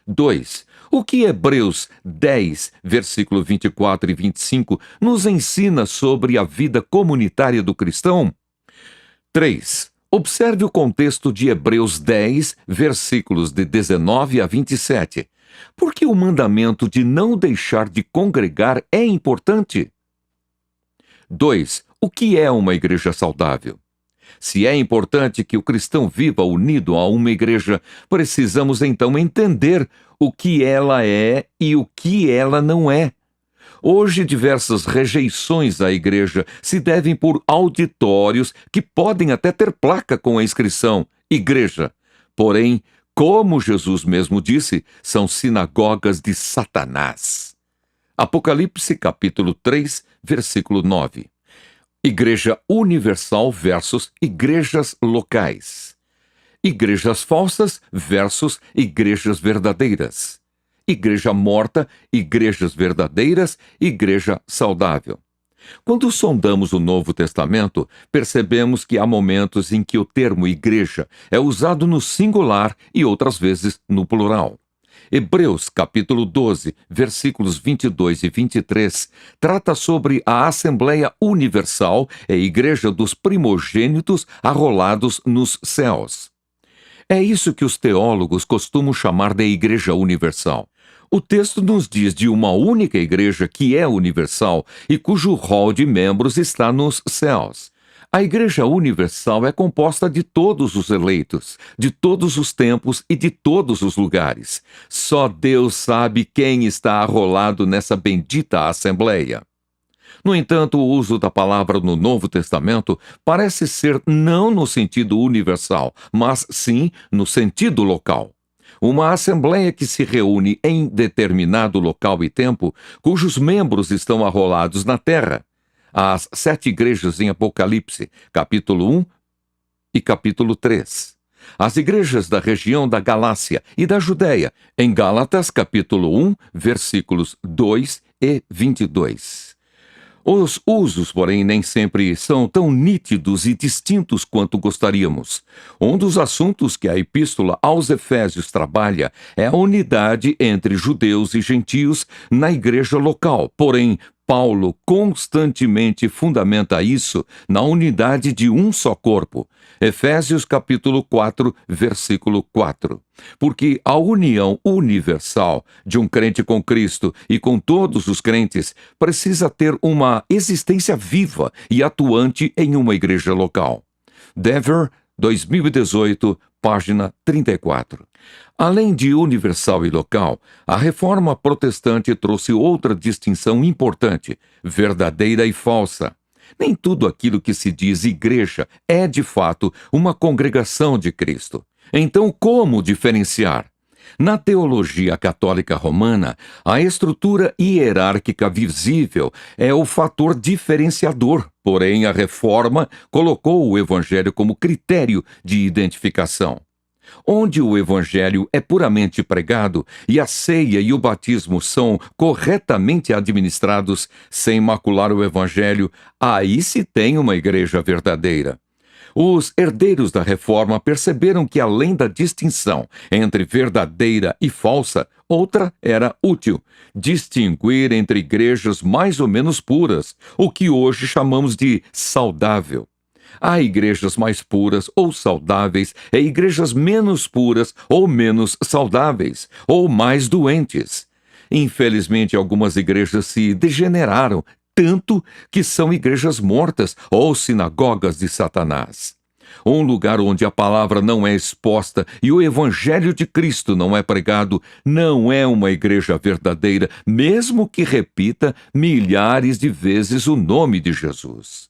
2. O que Hebreus 10, versículo 24 e 25, nos ensina sobre a vida comunitária do cristão? 3. Observe o contexto de Hebreus 10, versículos de 19 a 27. Por que o mandamento de não deixar de congregar é importante? 2. O que é uma igreja saudável? Se é importante que o cristão viva unido a uma igreja, precisamos então entender o que ela é e o que ela não é. Hoje, diversas rejeições à igreja se devem por auditórios que podem até ter placa com a inscrição igreja. Porém, como Jesus mesmo disse, são sinagogas de Satanás. Apocalipse capítulo 3, versículo 9. Igreja universal versus igrejas locais. Igrejas falsas versus igrejas verdadeiras. Igreja morta, igrejas verdadeiras, igreja saudável. Quando sondamos o Novo Testamento, percebemos que há momentos em que o termo igreja é usado no singular e outras vezes no plural. Hebreus, capítulo 12, versículos 22 e 23, trata sobre a Assembleia Universal e a Igreja dos Primogênitos arrolados nos céus. É isso que os teólogos costumam chamar de Igreja Universal. O texto nos diz de uma única igreja que é universal e cujo rol de membros está nos céus. A Igreja Universal é composta de todos os eleitos, de todos os tempos e de todos os lugares. Só Deus sabe quem está arrolado nessa bendita Assembleia. No entanto, o uso da palavra no Novo Testamento parece ser não no sentido universal, mas sim no sentido local. Uma assembleia que se reúne em determinado local e tempo, cujos membros estão arrolados na terra. As 7 igrejas em Apocalipse, capítulo 1 e capítulo 3. As igrejas da região da Galácia e da Judéia, em Gálatas, capítulo 1, versículos 2 e 22. Os usos, porém, nem sempre são tão nítidos e distintos quanto gostaríamos. Um dos assuntos que a Epístola aos Efésios trabalha é a unidade entre judeus e gentios na igreja local. Porém, Paulo constantemente fundamenta isso na unidade de um só corpo. Efésios capítulo 4, versículo 4. Porque a união universal de um crente com Cristo e com todos os crentes precisa ter uma existência viva e atuante em uma igreja local. Dever, 2018, página 34. Além de universal e local, a reforma protestante trouxe outra distinção importante, verdadeira e falsa. Nem tudo aquilo que se diz igreja é, de fato, uma congregação de Cristo. Então, como diferenciar? Na teologia católica romana, a estrutura hierárquica visível é o fator diferenciador, porém a Reforma colocou o Evangelho como critério de identificação. Onde o Evangelho é puramente pregado e a ceia e o batismo são corretamente administrados sem macular o Evangelho, aí se tem uma igreja verdadeira. Os herdeiros da Reforma perceberam que, além da distinção entre verdadeira e falsa, outra era útil: distinguir entre igrejas mais ou menos puras, o que hoje chamamos de saudável. Há igrejas mais puras ou saudáveis e igrejas menos puras ou menos saudáveis, ou mais doentes. Infelizmente, algumas igrejas se degeneraram tanto que são igrejas mortas ou sinagogas de Satanás. Um lugar onde a palavra não é exposta e o Evangelho de Cristo não é pregado, não é uma igreja verdadeira, mesmo que repita milhares de vezes o nome de Jesus.